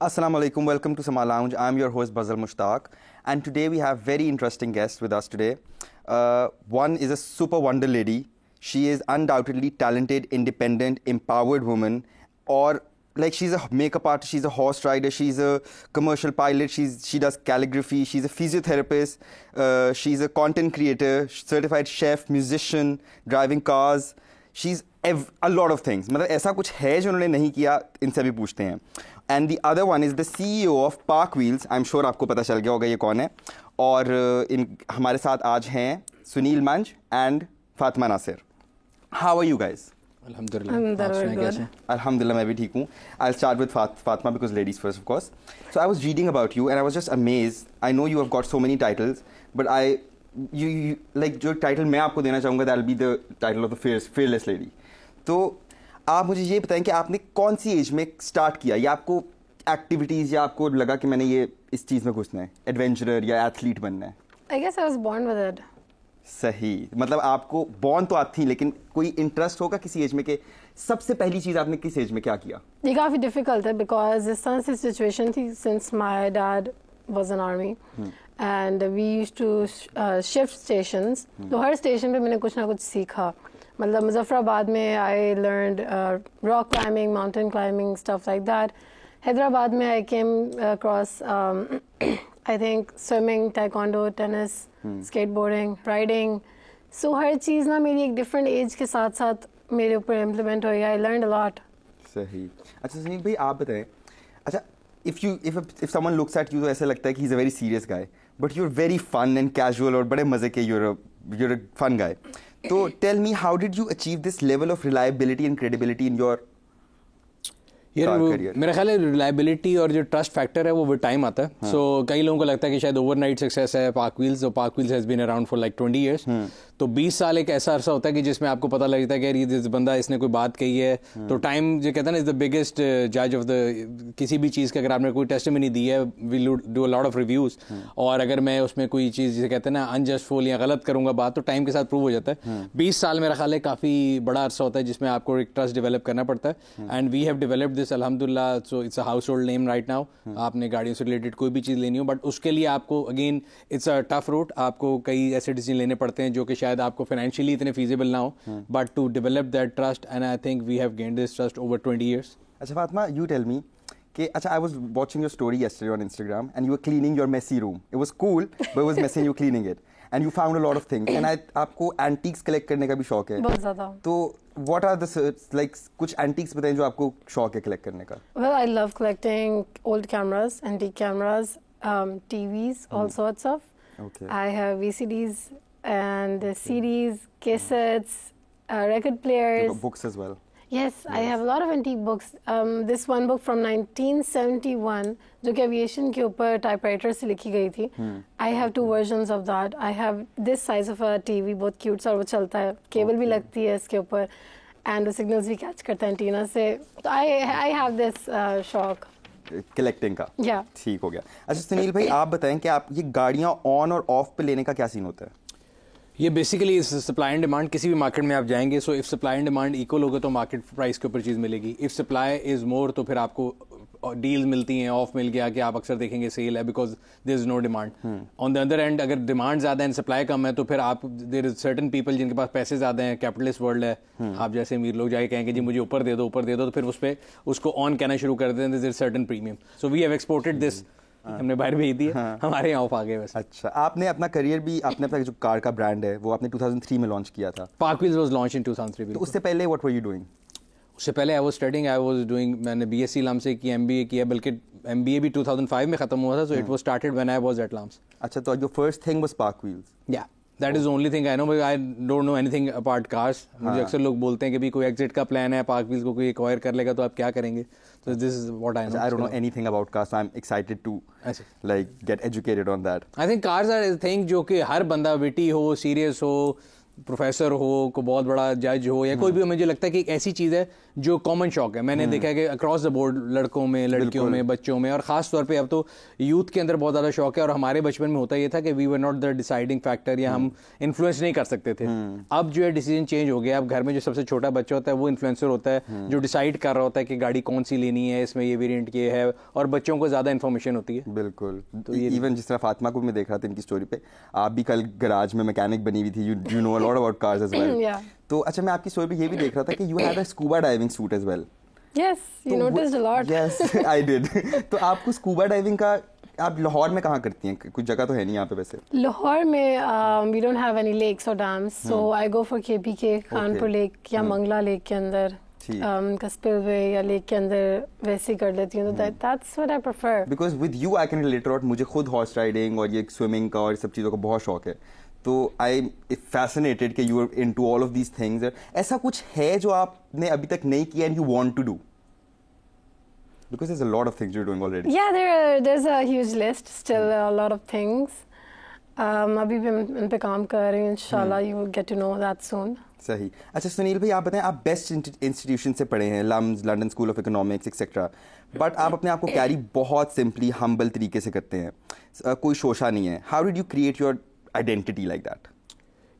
Assalamu alaikum, welcome to Sama Lounge. I'm your host Bazal Mushtaq, and today we have very interesting guests with us today. One is a super wonder lady. She is undoubtedly talented, independent, empowered woman, or like she's a makeup artist, she's a horse rider, she's a commercial pilot, she does calligraphy, she's a physiotherapist, she's a content creator, certified chef, musician, driving cars. She's a lot of things. मतलब ऐसा कुछ है जो उन्होंने नहीं किया, इनसे भी पूछते हैं. And the other one is the CEO of Park Wheels. I'm sure आपको पता चल गया होगा ये कौन है. और हमारे साथ आज हैं सुनील मंज and Fatima Nasir. How are you guys? Alhamdulillah, मैं भी ठीक हूँ. I'll start with Fatima because ladies first, of course. So I was reading about you and I was just amazed. I know you have got so many titles, but you like जो title मैं आपको देना चाहूँगा, that'll be the title of the fearless lady. तो आप मुझे ये बताएं कि आपने कौन सी एज में स्टार्ट किया, या आपको एक्टिविटीज़, या आपको लगा कि मैंने ये इस चीज़ में घुसना है, एडवेंचरर या एथलीट बनना है? I guess I was born with it. सही, मतलब आपको बॉर्न तो आप थी, लेकिन कोई इंटरेस्ट होगा किसी एज में कि सबसे पहली चीज़ आपने किस एज में क्या किया? ये काफ़ी डिफिकल्ट है बिकॉज इस तरह से सिचुएशन थी since my dad was in army and we used to shift stations. तो हर स्टेशन पे मैंने कुछ ना कुछ सीखा. मतलब मुजफ्फराबाद में I learned rock climbing, mountain climbing, stuff like that. Hyderabad में I came across I think swimming, taekwondo, tennis, skateboarding, riding. So हर चीज़ ना मेरी एक different age के साथ साथ मेरे ऊपर implement हुई. I learned a lot. सही. अच्छा सुनील भाई, आप बताएं. अच्छा, if someone looks at you तो ऐसा लगता है कि he's a very serious guy, but you're very fun and casual और बड़े मज़े के you're a fun guy. तो tell me, how did you achieve this level of reliability and credibility in your मेरा ख्याल है रिलायबिलिटी और जो ट्रस्ट फैक्टर है वो विद टाइम आता है. सो कई लोगों को लगता है कि शायद ओवरनाइट सक्सेस है पार्क व्हील्स, और Park Wheels has been around for like 20 years. तो 20 साल एक ऐसा अरसा होता है कि जिसमें आपको पता लगता है कि यार ये बंदा, इसने कोई बात कही है. तो टाइम जो कहता है ना इज द बिगेस्ट जज ऑफ द किसी भी चीज़ का. अगर आपने कोई टेस्टिमनी दी है, we do a lot of reviews, और अगर मैं उसमें कोई चीज़ जिसे कहते हैं ना अनजस्टफुल या गलत करूंगा बात, तो टाइम के साथ प्रूव हो जाता है. 20 साल मेरा ख्याल है काफ़ी बड़ा अरसा होता है जिसमें आपको एक ट्रस्ट डेवलप करना पड़ता है. And we have developed this अल्हम्दुलिल्लाह. So it's a household name right now. आपने गाड़ियों से रिलेटेड कोई भी चीज़ लेनी हो, बट उसके लिए आपको again it's a tough route. आपको कई ऐसे डिसीजन लेने पड़ते हैं जो कि शायद आपको फाइनेंशियली इतने फीजिबल ना हो, but to develop that trust, and I think we have gained this trust over 20 years. अच्छा फातिमा, यू टेल मी कि अच्छा, I was watching your story yesterday on Instagram and you were cleaning your messy room. It was cool, but it was messy and you were cleaning it. And you found a lot of things. And आपको antiques collect करने का भी शौक है. बहुत ज़्यादा. तो what are the like कुछ antiques बताएं जो आपको शौक है collect करने का? Well, I love collecting old cameras, antique cameras, TVs, all sorts of. Okay. I have VCDs and CDs, cassettes, record players. Books as well. Yes, I have a lot of antique books. This one book from 1971 जो कि aviation के ऊपर typewriter से लिखी गई थी. I have 2 versions of that. I have this size of a TV, बहुत cute सा, और वो चलता है, केबल भी लगती है इसके ऊपर, and वो signals भी catch करता है एंटीना से. तो I have this शौक कलेक्टिंग का. Yeah. ठीक हो गया. अच्छा सुनील भाई, आप बताएं कि आप ये गाड़ियाँ ऑन और ऑफ पे लेने का क्या सीन होता है? ये बेसिकली सप्लाई एंड डिमांड. किसी भी मार्केट में आप जाएंगे, so if supply and demand equal होगा तो मार्केट प्राइस के ऊपर चीज़ मिलेगी. इफ सप्लाई इज मोर तो फिर आपको डील्स मिलती हैं. ऑफ मिल गया कि आप अक्सर देखेंगे सेल है because there is no demand. On the other end अगर डिमांड ज़्यादा है, सप्लाई कम है, तो फिर आप देयर इज सर्टन पीपल जिनके पास पैसे ज़्यादा हैं, कैपिटलिस्ट वर्ल्ड है, आप जैसे अमीर लोग जाके कहेंगे जी मुझे ऊपर दे दो, तो फिर उस पर उसको ऑन कहना शुरू कर देते हैं. There is certain premium. So we have exported this. हमने बाहर भेज दी, हमारे यहाँ ऑफ आ गए बस. अच्छा, आपने अपना करियर भी, आपने अपना जो कार का ब्रांड है वो आपने 2003 में लॉन्च किया था. Park wheels was launch in 2003. तो उससे पहले व्हाट वर यू डूइंग? उससे पहले I was studying, I was doing, मैंने बीएससी लाम्स से की, एमबीए किया, बल्कि एमबीए भी 2005 में खत्म हुआ था. So it was started when I was at LUMS. अच्छा, तो your first thing was PakWheels? या that is only thing I know. I don't know anything about cars. मुझे अक्सर लोग बोलते हैं कि भी कोई एग्जिट का प्लान है, पार्क व्हील्स को कोई एक्वायर कर लेगा तो आप क्या करेंगे. So this is what I know. I don't know anything about cars, so I'm excited to like get educated on that. I think cars are a thing जो कि हर बंदा विटी हो, सीरियस हो, प्रोफेसर हो, कोई बहुत बड़ा जज हो, या कोई भी, मुझे लगता है कि एक ऐसी चीज़ है जो कॉमन शौक है. मैंने देखा है कि अक्रॉस द बोर्ड लड़कों में, लड़कियों में, बच्चों में, और ख़ास तौर पे अब तो यूथ के अंदर बहुत ज़्यादा शौक है. और हमारे बचपन में होता ये था कि we were not the deciding factor, या हम इन्फ्लुएंस नहीं कर सकते थे. अब जो है डिसीजन चेंज हो गया. अब घर में जो सबसे छोटा बच्चा होता है वो इन्फ्लुएंसर होता है, जो डिसाइड कर रहा होता है कि गाड़ी कौन सी लेनी है, इसमें ये वेरिएंट ये है, और बच्चों को ज़्यादा इन्फॉर्मेशन होती है. बिल्कुल. तो इवन जिस तरह फातिमा को मैं देख रहा था इनकी स्टोरी पे, आप भी कल गराज में मैकेनिक बनी हुई थी. You know a lot about cars as well. तो अच्छा, मैं आपकी स्टोरी पे ये भी देख रहा था कि you had a scuba diving suit as well. Yes, you noticed a lot. Yes, I did. तो आपको स्कूबा डाइविंग का, आप लाहौर में कहाँ करती हैं? कुछ जगह तो है नहीं यहाँ पे वैसे. लाहौर में we don't have any lakes or dams, so I go for KPK, Kanpur lake या मंगला लेक के अंदर, स्पिलवे या लेक के अंदर वैसे कर लेती हूँ. तो that's what I prefer. Because with you I can relate a lot. मुझे खुद हॉर्स राइडिंग और ये स्विमिंग का और सब चीज़ों का बहुत शौक है. तो आई एम फैसिनेटेड कि you are into all of these things. ऐसा कुछ है जो आपने अभी तक नहीं किया and you want to do? Because there's a lot of things you're doing already. Yeah, there's a huge list, still a lot of things. अभी भी उन पे काम कर रही हूँ. इंशाल्लाह you will get to know that soon. सही. अच्छा सुनील भाई, आप बताएं, आप बेस्ट इंस्टीट्यूशन से पढ़े हैं, LUMS, London School of Economics etcetera, but आप अपने आप को कैरी बहुत सिंपली, हम्बल तरीके से करते हैं. कोई शोशा नहीं है. How did you create your identity like that?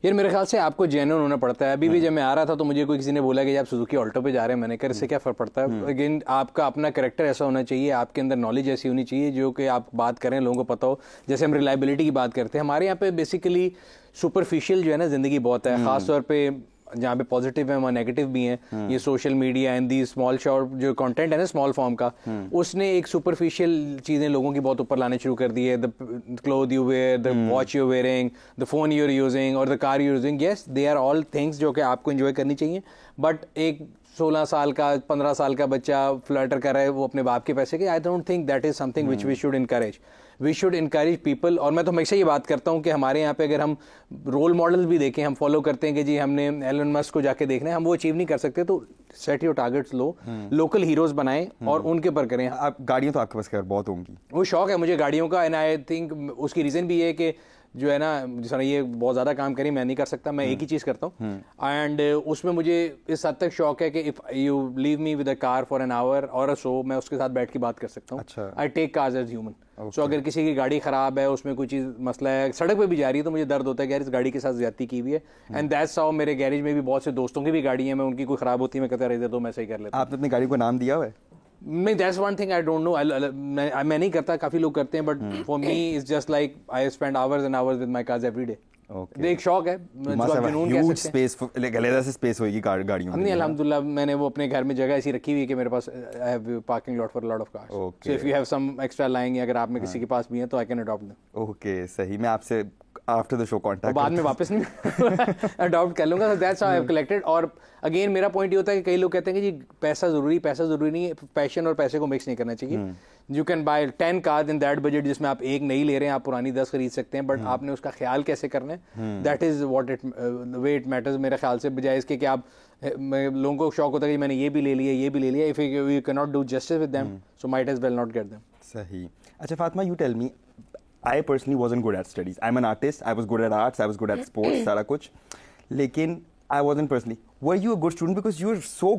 यार मेरे ख्याल से आपको जेन्युइन होना पड़ता है. अभी भी जब मैं आ रहा था तो मुझे कोई किसी ने बोला कि आप सुजुकी ऑल्टो पे जा रहे हैं. मैंने कहा इससे क्या फर्क पड़ता है. अगेन आपका अपना कैरेक्टर ऐसा होना चाहिए, आपके अंदर नॉलेज ऐसी होनी चाहिए जो कि आप बात करें लोगों को पता हो. जैसे हम रिलायबिलिटी की बात करते हैं, हमारे यहाँ पे बेसिकली सुपरफिशियल जो है ना जिंदगी बहुत है. खासतौर पे जहाँ पे पॉजिटिव है वहाँ नेगेटिव भी हैं. ये social media and the small short जो कंटेंट है ना स्मॉल फॉर्म का, उसने एक सुपरफिशियल चीज़ें लोगों की बहुत ऊपर लाने शुरू कर दी है. The cloth you wear, the watch you wearing, the phone you are using और the car you using. Yes, they are all things जो कि आपको एंजॉय करनी चाहिए. बट एक 16 साल का 15 साल का बच्चा फ्लर्टर कर रहा है वो अपने बाप के पैसे के, I don't think that is something which we should encourage. We should encourage people. और मैं तो हमेशा ये बात करता हूँ कि हमारे यहाँ पे अगर हम रोल मॉडल भी देखें, हम फॉलो करते हैं कि जी हमने एलन मस्क को जाके देखना है, हम वो अचीव नहीं कर सकते, तो set your targets low, local heroes बनाएं और उनके ऊपर करें. आप गाड़ियाँ तो आपके पास खैर बहुत होंगी. वो शौक है मुझे गाड़ियों का. एंड आई थिंक उसकी रीज़न भी है कि जो है ना, जिस तरह ये बहुत ज़्यादा काम करें मैं नहीं कर सकता, मैं एक ही चीज़ करता हूँ. एंड उसमें मुझे इस हद तक शौक है कि if you leave me with a car for an hour और अ सो, मैं उसके साथ बैठ के बात कर सकता हूँ. I take cars as human. So अगर किसी की गाड़ी ख़राब है, उसमें कोई चीज़ मसला है, सड़क पे भी जा रही है, तो मुझे दर्द होता है कि यार इस गाड़ी के साथ ज्यादती की हुई है. एंड दैट्स हाउ मेरे गैरेज में भी बहुत से दोस्तों की भी गाड़ी है, मैं उनकी कोई ख़राब होती है मैं कहता रहता तो मैं सही कर लेता. आपने अपनी गाड़ी को नाम दिया हुआ है? नहीं, that's one thing I don't no. मैं नहीं करता, काफ़ी लोग करते हैं, but for me is just like I spend hours and hours with my cars every day. एक शौक है जो आप जुनून कह सकते हैं. अलग से स्पेस होगी गाड़ियों में. नहीं, अल्हम्दुलिल्लाह मैंने वो अपने घर में जगह ऐसी रखी हुई है कि मेरे पास I have parking lot for lot of cars. So if you have some extra lying, अगर आप में किसी के पास भी है तो I can adopt them. Okay, सही. मैं आपसे आफ्टर द शो कांटेक्ट बाद में वापस नहीं अडॉप्ट कर लूंगा. That's how I have collected. और अगेन मेरा पॉइंट ये होता है कि कई लोग कहते हैं कि जी पैसा जरूरी नहीं है. पैशन और पैसे को मिक्स नहीं करना चाहिए. You can buy 10 cars in that budget, जिसमें आप एक नई ले रहे हैं, आप पुरानी 10 खरीद सकते हैं, बट आपने उसका ख्याल कैसे करना है, that is what it way it matters मेरे ख्याल से. बजाय इसके कि आप लोगों को शौक होता है कि मैंने ये भी ले लिया, if you can not do justice with them, so might as well not get them. सही. अच्छा Fatima, you tell me, I personally wasn't good at studies. I'm an artist. I was good at arts. I was good at sports. सारा कुछ. लेकिन I wasn't personally. Were you a good student? Because you were so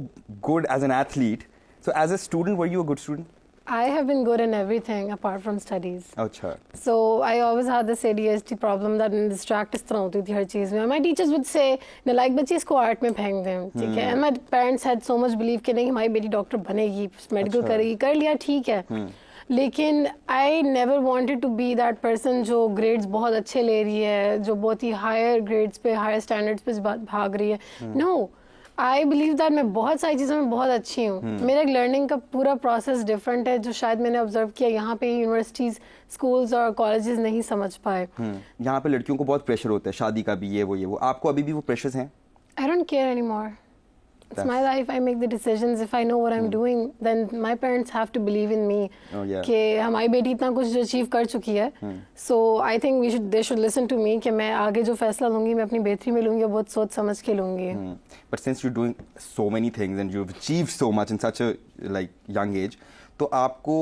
good as an athlete. So as a student, were you a good student? I have been good in everything apart from studies. अच्छा. So I always had this ADHD problem that distract इस तरह होती थी हर चीज़ में. My teachers would say, "नलायक बच्ची इसको art में फेंक दें." ठीक है. And my parents had so much belief कि नहीं हमारी बेटी डॉक्टर बनेगी, मेडिकल करेगी, कर लिया ठीक है. लेकिन I never wanted to be that person जो ग्रेड्स बहुत अच्छे ले रही है, जो बहुत ही हायर ग्रेड्स पे, हायर स्टैंडर्ड्स पे भाग रही है. नो, आई बिलीव दैट मैं बहुत सारी चीज़ों में बहुत अच्छी हूँ. मेरा लर्निंग का पूरा प्रोसेस डिफरेंट है, जो शायद मैंने ऑब्जर्व किया यहाँ पे यूनिवर्सिटीज़, स्कूल्स और कॉलेजेस नहीं समझ पाए. यहाँ पे लड़कियों को बहुत प्रेशर होता है, शादी का भी, ये वो. आपको अभी भी वो प्रेशर्स हैं? I don't care any more. It's my life. I make the decisions. If I know what I'm doing, then my parents have to believe in me. कि हमारी बेटी इतना कुछ जो अचीव कर चुकी है. So I think they should listen to me कि मैं आगे जो फैसला लूँगी मैं अपनी बेहतरी में लूँगी, बहुत सोच समझ के लूँगी. But since you're doing so many things and you've achieved so much in such a like young age, तो आपको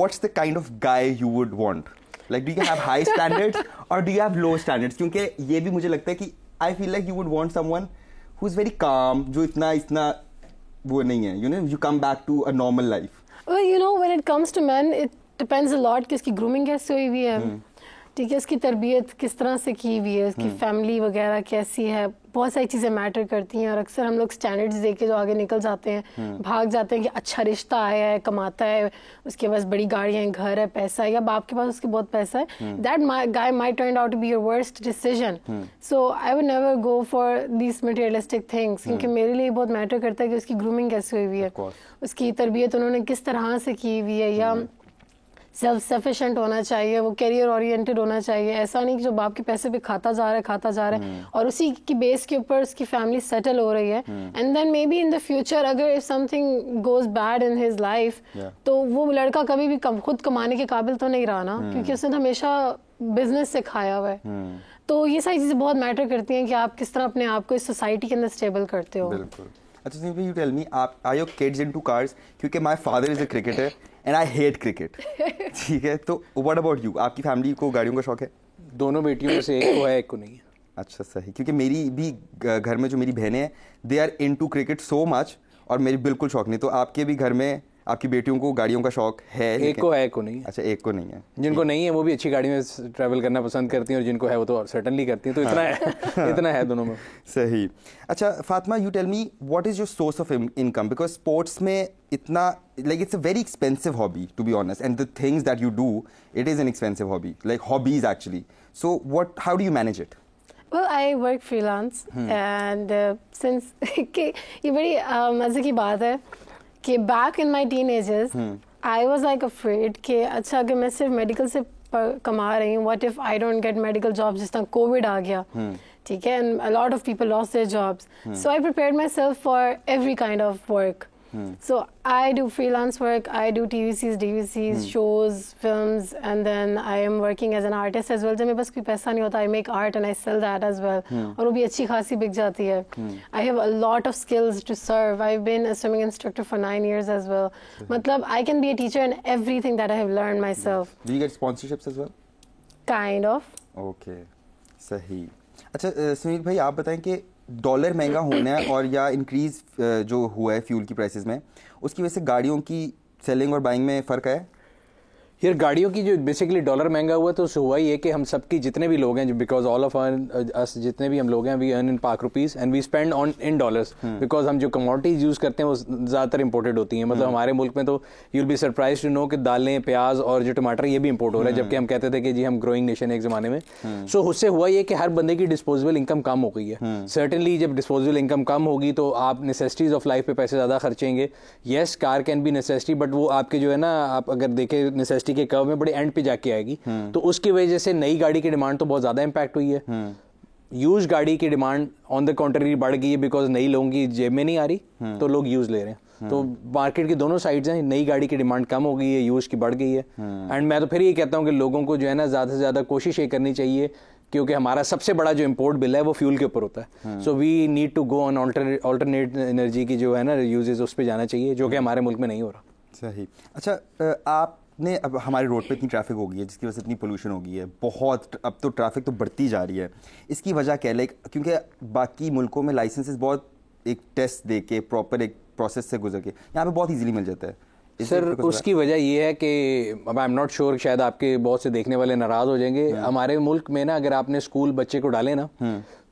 what's the kind of guy you would want? Like do you have high standards or do you have low standards? क्योंकि ये भी मुझे लगता है कि I feel like you would want someone who's very calm, जो इतना वो नहीं है, you know, you come back to a normal life. Well, you know, when it comes to men, it depends a lot कि इसकी grooming कैसे हुई हुई है, ठीक है, इसकी तरबियत किस तरह से की हुई है, इसकी फैमिली वगैरह कैसी है, बहुत सारी चीज़ें मैटर करती हैं। और अक्सर हम लोग स्टैंडर्ड्स देख के जो आगे निकल जाते हैं, भाग जाते हैं कि अच्छा रिश्ता आया है, कमाता है, उसके पास बड़ी गाड़ियाँ हैं, घर है, पैसा है, या बाप के पास उसके बहुत पैसा है, that guy might turn out to be your worst decision. So I would never go for these materialistic things, क्योंकि मेरे लिए बहुत मैटर करता है कि उसकी ग्रूमिंग कैसे हुई हुई है, उसकी तरबियत उन्होंने किस तरह से की हुई है, या सेल्फ सफिशिएंट होना चाहिए, वो करियर ओरिएंटेड होना चाहिए। ऐसा नहीं कि जो बाप के पैसे पे खाता जा रहा है और उसी की बेस के ऊपर उसकी फैमिली सेटल हो रही है, and then may be in the future अगर if something goes bad in his life, तो वो लड़का कभी भी खुद कमाने के काबिल तो नहीं रहा ना, क्योंकि उसने हमेशा बिजनेस से खाया हुआ है। तो ये सारी चीज़ें बहुत मैटर करती हैं कि आप किस तरह अपने आप को इस सोसाइटी के अंदर स्टेबल करते हो। बिल्कुल। अच्छा सुनील भाई, you tell me, are your kids into cars? क्योंकि my father is a cricketer and I hate cricket. ठीक है, तो व्हाट अबाउट यू? आपकी फैमिली को गाड़ियों का शौक है? दोनों बेटियों में से एक को है, एक को नहीं है। अच्छा सही, क्योंकि मेरी भी घर में जो मेरी बहनें हैं, they are into cricket so much, और मेरी बिल्कुल शौक नहीं। तो आपके भी घर में आपकी बेटियों को गाड़ियों का शौक है? एक को है, एक को नहीं है। अच्छा, एक को नहीं है। जिनको नहीं है वो भी अच्छी गाड़ी में ट्रैवल करना पसंद करती हैं, और जिनको है वो तो सर्टेनली करती हैं। तो इतना है इतना है दोनों में। सही। अच्छा Fatima, you tell me, what is your source of income? Because sports में इतना like it's a very expensive hobby, to be honest, and the things that you do, it is an expensive hobby, like hobbies actually. So how do you manage it? Well, I work freelance, and since ये बड़ी मजे की बात है कि back in my teenagers, I was like afraid कि अच्छा अगर मैं सिर्फ मेडिकल से कमा रही हूँ, what if I don't get medical jobs? जिस तरह कोविड आ गया, ठीक है, and a lot of people lost their jobs. So I prepared myself for every kind of work. So I do freelance work, I do TVCs, DVCs, shows, films, and then I am working as an artist as well. जब मेरे पास कोई पैसा नहीं होता, I make art and I sell that as well. और वो भी अच्छी खासी बिक जाती है. I have a lot of skills to serve. I've been a swimming instructor for 9 years as well. मतलब I can be a teacher in everything that I have learned myself. Do you get sponsorships as well? Kind of. Okay, सही। अच्छा सुनील भाई, आप बताएं कि dollar महंगा होना है और या इंक्रीज जो हुआ है फ्यूल की प्राइसेस में, उसकी वजह से गाड़ियों की सेलिंग और बाइंग में फ़र्क है? यार गाड़ियों की जो बेसिकली डॉलर महंगा हुआ तो उससे हुआ ही है कि हम सबकी जितने भी लोग हैं, बिकॉज ऑल ऑफ अस जितने भी हम लोग हैं, we earn in Pak rupees and we spend on in dollars, because हम जो कमोडिटीज यूज करते हैं वो ज़्यादातर इंपोर्टेड होती हैं। मतलब हमारे मुल्क में तो you'll be surprise to know कि दालें, प्याज और जो टमाटर ये भी इंपोर्ट हो रहा है, जबकि हम कहते थे कि जी हम ग्रोइंग नेशन है एक ज़माने में। सो उससे हुआ ये कि हर बंदे की डिस्पोजेबल इनकम कम हो गई है। सर्टेनली जब डिस्पोजेबल इनकम कम होगी तो आप नेसेसिटीज ऑफ लाइफ पे पैसे ज़्यादा खर्चेंगे। Yes, car can be necessity, but वो आपके जो है ना, आप अगर देखें नेसेसिटी के कर्व में बड़े एंड पे जाके आएगी। तो उसकी वजह से नई गाड़ी की डिमांड तो बहुत ज्यादा इंपैक्ट हुई है। यूज गाड़ी की डिमांड ऑन द कॉन्ट्ररी बढ़ गई है, बिकॉज नई लोगों की जेब में नहीं आ रही, तो लोग यूज ले रहे हैं। तो मार्केट की दोनों साइड्स हैं, नई गाड़ी की डिमांड कम हो गई है, यूज की बढ़ गई है। एंड मैं तो फिर ये कहता हूँ कि लोगों को जो है ना ज्यादा से ज्यादा कोशिश ये करनी चाहिए, क्योंकि हमारा सबसे बड़ा जो इंपोर्ट बिल है वो फ्यूल के ऊपर होता है। So we need to go on alternate energy की जो है ना यूजेस, उस पर जाना चाहिए, जो कि हमारे मुल्क में नहीं हो रहा। सही। अच्छा आपने, अब हमारे रोड पे इतनी ट्रैफिक हो गई है जिसकी वजह से इतनी पोल्यूशन हो गई है बहुत, अब तो ट्रैफिक तो बढ़ती जा रही है। इसकी वजह क्या है? लाइक क्योंकि बाकी मुल्कों में लाइसेंसेस बहुत एक टेस्ट दे के प्रॉपर एक प्रोसेस से गुजर के यहाँ पे बहुत इजीली मिल जाता है। सर उसकी वजह ये है कि अब आई एम नॉट श्योर, शायद आपके बहुत से देखने वाले नाराज हो जाएंगे। हमारे मुल्क में ना अगर आपने स्कूल बच्चे को डाले ना,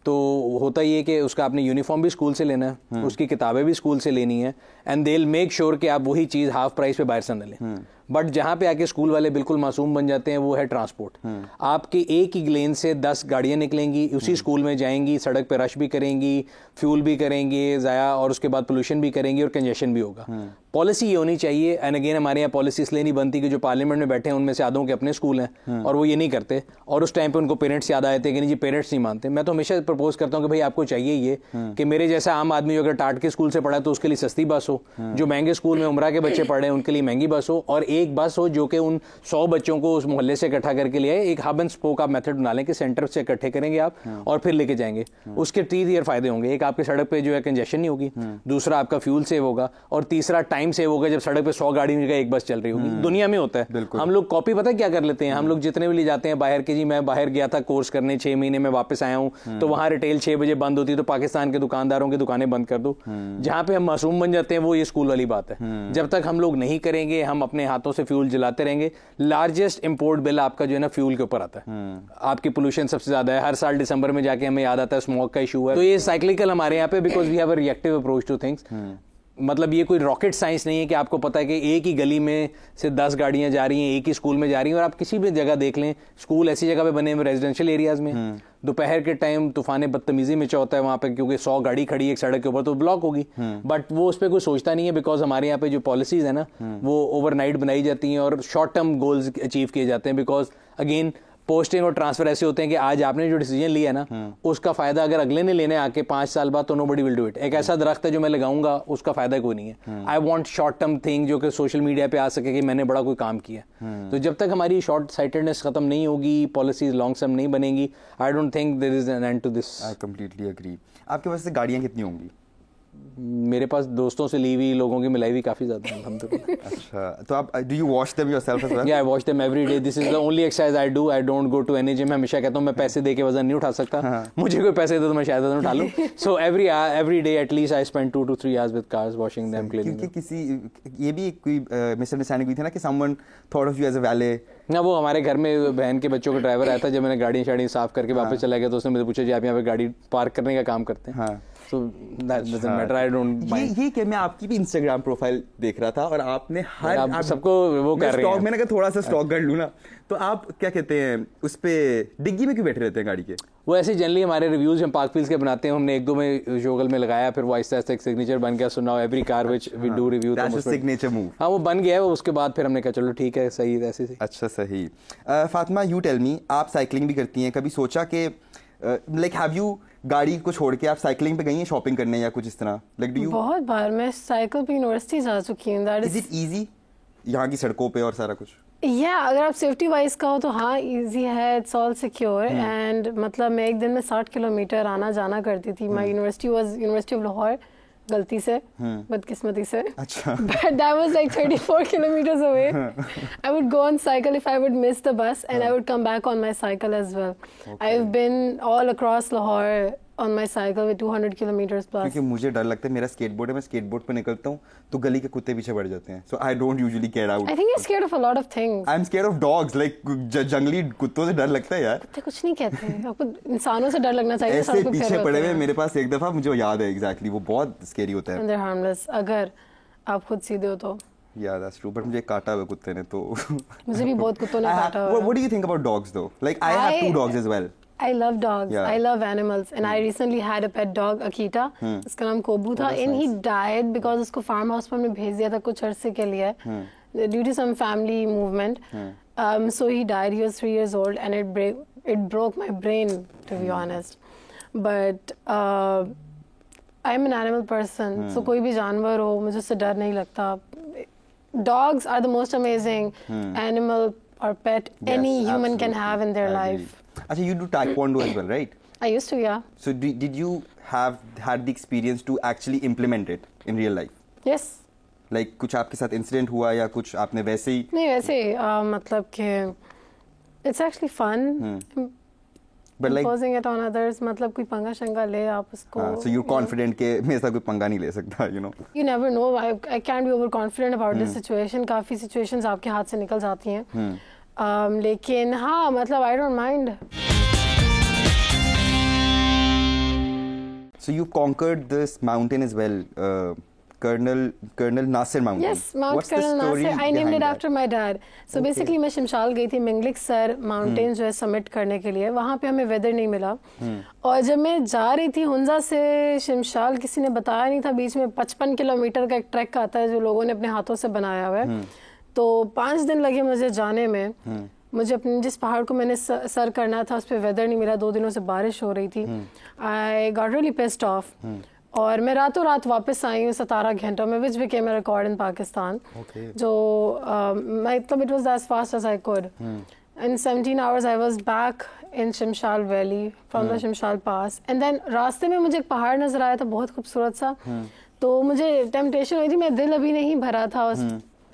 तो होता ही है कि उसका आपने यूनिफॉर्म भी स्कूल से लेना है, उसकी किताबें भी स्कूल से लेनी है, and they will make sure कि आप वही चीज़ हाफ प्राइस पे बाहर से न लें। बट जहां पे आके स्कूल वाले बिल्कुल मासूम बन जाते हैं वो है ट्रांसपोर्ट। आपके एक ही लेन से 10 गाड़ियां निकलेंगी, उसी स्कूल में जाएंगी, सड़क पे रश भी करेंगी, फ्यूल भी करेंगे ज़ाया, और उसके बाद पोल्यूशन भी करेंगी और कंजेशन भी होगा। पॉलिसी ये होनी चाहिए, एंड अगेन हमारे यहाँ पॉलिसी इसलिए नहीं बनती कि जो पार्लियामेंट में बैठे हैं उनमें से आधों के अपने स्कूल हैं और वो ये नहीं करते, और उस टाइम पे उनको पेरेंट्स याद आए थे कि नहीं जी पेरेंट्स नहीं मानते। मैं तो हमेशा प्रपोज करता हूँ कि भाई आपको चाहिए ये कि मेरे जैसा आम आदमी अगर टाट के स्कूल से पढ़ा है तो उसके लिए सस्ती बस हो, जो महंगे स्कूल में उम्रा के बच्चे पढ़े हैं उनके लिए महंगी बस हो, और एक बस हो जो कि उन 100 बच्चों को उस मोहल्ले से इकट्ठा करके ले आए। एक हब एंड स्पोक आप मेथड बना लें कि सेंटर से इकट्ठे करेंगे आप और फिर लेके जाएंगे। उसके 3 ईयर फायदे होंगे। एक, आपके सड़क पे जो है कंजेशन नहीं होगी, दूसरा आपका फ्यूल सेव होगा, और तीसरा टाइम सेव होगा जब सड़क पे 100 गाड़ी की जगह एक बस चल रही होगी। दुनिया में होता है। हम लोग कॉपी पता है क्या कर लेते हैं, हम लोग जितने भी ले जाते हैं बाहर के, जी मैं बाहर गया था कोर्स करने 6 महीने में वापस आया हूं, तो वहां रिटेल 6 बजे बंद होती है, तो पाकिस्तान के दुकानदारों की दुकानें बंद कर दो। जहां पे हम मासूम बन जाते हैं वो ये स्कूल वाली बात है। जब तक हम लोग नहीं करेंगे, हम अपने हाथों से फ्यूल जलाते रहेंगे। लार्जेस्ट इंपोर्ट बिल आपका जो है ना फ्यूल के ऊपर आता है। आपकी पोल्यूशन सबसे ज्यादा है। हर साल दिसंबर में जाके हमें याद आता है स्मोक का इशू है। तो ये साइक्लिकल हमारे यहाँ पे, because we have a reactive approach to things. मतलब ये कोई रॉकेट साइंस नहीं है कि आपको पता है कि एक ही गली में से 10 गाड़ियां जा रही हैं, एक ही स्कूल में जा रही हैं। और आप किसी भी जगह देख लें, स्कूल ऐसी जगह पे बने हुए रेजिडेंशियल एरियाज में, दोपहर के टाइम तूफान बदतमीजी में होता है वहां पे, क्योंकि 100 गाड़ी खड़ी है एक सड़क के ऊपर तो ब्लॉक होगी। बट वो उस पर कोई सोचता नहीं है, बिकॉज हमारे यहाँ पे जो पॉलिसीज है ना वो ओवरनाइट बनाई जाती हैं और शॉर्ट टर्म गोल्स अचीव किए जाते हैं। बिकॉज अगेन पोस्टिंग और ट्रांसफर ऐसे होते हैं कि आज आपने जो डिसीजन लिया है ना उसका फायदा अगर अगले ने लेने आके 5 साल बाद, तो नोबडी विल डू इट। एक ऐसा दरख्त है जो मैं लगाऊंगा उसका फायदा कोई नहीं है। I want short term thing जो कि सोशल मीडिया पे आ सके कि मैंने बड़ा कोई काम किया। तो जब तक हमारी शॉर्ट साइटेडनेस खत्म नहीं होगी, पॉलिसीज लॉन्ग टर्म नहीं बनेगी, I don't think there is an end to this. I completely agree. आपके पास से गाड़ियां कितनी होंगी? मेरे पास दोस्तों से ली हुई, लोगों की मिलाई हुई काफी ज्यादा है अल्हम्दुलिल्लाह। अच्छा, तो आप do you wash them yourself as well? या I watch them every day. This is the only exercise I do. I don't go to any gym. मैं हमेशा कहता हूं मैं पैसे दे के वजन नहीं उठा सकता। मुझे कोई पैसे दे तो मैं शायद वजन उठा लूं। So every day at least I spend 2 to 3 hours with cars washing them, cleaning them. क्योंकि किसी ये भी कोई मिसअंडरस्टैंडिंग हुई थी ना कि someone thought of you as a valet. ना, वो हमारे घर में बहन के बच्चों का ड्राइवर आया था। जब मैंने गाड़ी शाड़ी साफ करके वापस चला गया तो उसने मुझे पूछा जी आप यहाँ पे गाड़ी पार्क करने का काम करते हैं? हाँ। So that doesn't matter. I don't mind. ये कि मैं आपकी भी इंस्टाग्राम प्रोफाइल देख रहा था और आपने आप सबको वो कर रहे हैं। मैंने कहा थोड़ा सा स्टॉक कर लूँ ना, तो आप क्या कहते हैं उस पे डिग्गी में क्यों बैठे रहते हैं गाड़ी के? वो ऐसे जनरली हमारे रिव्यूज हम पार्क व्हील्स के बनाते हैं। हमने 1-2 में शोगल में लगाया, फिर वो आहिस्ता आहिस्ता एक सिग्नेचर बन गया। So now every car which we do review signature move. हाँ, वो बन गया है। उसके बाद फिर हमने कहा चलो ठीक है, सही है ऐसे। अच्छा, सही। फातिमा, यू टेल मी, आप साइकिलिंग भी करती हैं, कभी सोचा कि लाइक हैव यू गाड़ी को छोड़ के आप साइकिलिंग पे गई हैं शॉपिंग करने या कुछ इस तरह? Like do you? बहुत बार मैं साइकिल पे यूनिवर्सिटी जा चुकी हूँ। दैट इज इट इजी यहाँ की सड़कों पे और सारा कुछ? अगर आप सेफ्टी वाइज का हो तो हाँ इजी है, इट्स ऑल सिक्योर। एंड मतलब मैं एक दिन में 60 किलोमीटर आना जाना करती थी। माई university was university of Lahore, गलती से, बदकिस्मती से। अच्छा। But that was like 34 kilometers away. I would go on cycle if I would miss the bus, and I would come back on my cycle as well. Okay. I've been all across Lahore on my cycle with 200 kilometers plus. क्योंकि मुझे डर लगता है, मेरा skateboard है, मैं skateboard पे निकलता हूँ तो गली के कुत्ते पीछे बढ़ जाते हैं। So I don't usually get out. I think you're scared of a lot of things. I'm scared of dogs. Like जंगली कुत्तों से डर लगता है यार। कुत्ते कुछ नहीं कहते हैं, आपको इंसानों से डर लगना चाहिए। ऐसे पीछे पड़े हुए मेरे पास एक दफा, मुझे याद है एग्जैक्टली, वो बहुत स्केरी होता है। And they're harmless अगर आप खुद सीधे हो तो। Yeah, that's true. But मुझे काटा हुआ कुत्ते ने तो। मुझे भी बहुत कुत्तों ने काटा हुआ। What do you think about dogs though? Like I have 2 dogs as well. I love dogs. Yeah. I love animals. And I recently had a pet dog, Akita. उसका नाम कोबू था. And he died because उसको farm house पर हमने भेज दिया था कुछ अरसे के लिए due to some family movement. So he died. He was 3 years old, and it broke my brain, to be honest. But I'm an animal person. So कोई भी जानवर हो मुझे उससे डर नहीं लगता. Dogs are the most amazing animal or pet any human can have in their life. Achha, you do taekwondo as well, right? I used to, yeah. So did you have had the experience to actually implement it in real life? Yes. Like कुछ आपके साथ incident हुआ या कुछ आपने वैसे ही? नहीं वैसे मतलब कि it's actually fun. But like imposing it on others, मतलब कोई पंगा शंगा ले आप उसको। So you're confident कि मेरे साथ कोई पंगा नहीं ले सकता, you know? You never know. I can't be overconfident about this situation. काफी situations आपके हाथ से निकल जाती हैं। लेकिन हाँ मतलब I don't mind. So you conquered this mountain as well, Colonel Nasir Mountain. Yes, Mount Colonel Nasir. I named it after my dad. So basically मैं शिमशाल गई थी मिंगलिक सर माउंटेन जो है समिट करने के लिए। वहाँ पे हमें वेदर नहीं मिला और जब मैं जा रही थी हुंजा से शिमशाल, किसी ने बताया नहीं था बीच में 55 किलोमीटर का एक ट्रैक आता है जो लोगों ने अपने हाथों से बनाया हुआ है। तो 5 दिन लगे मुझे जाने में। मुझे अपने जिस पहाड़ को मैंने सर करना था उस पर वेदर नहीं मिला, 2 दिनों से बारिश हो रही थी। I got really pissed off और मैं रातों रात वापस आई हूँ 17 घंटों में, which became a record in Pakistan. जो मतलब it was as fast as I could. In 17 hours I was back in Shimshal Valley from the Shimshal Pass. And then रास्ते में मुझे एक पहाड़ नजर आया था बहुत खूबसूरत सा. तो मुझे टेम्पटेशन हुई थी, मेरा दिल अभी नहीं भरा था उस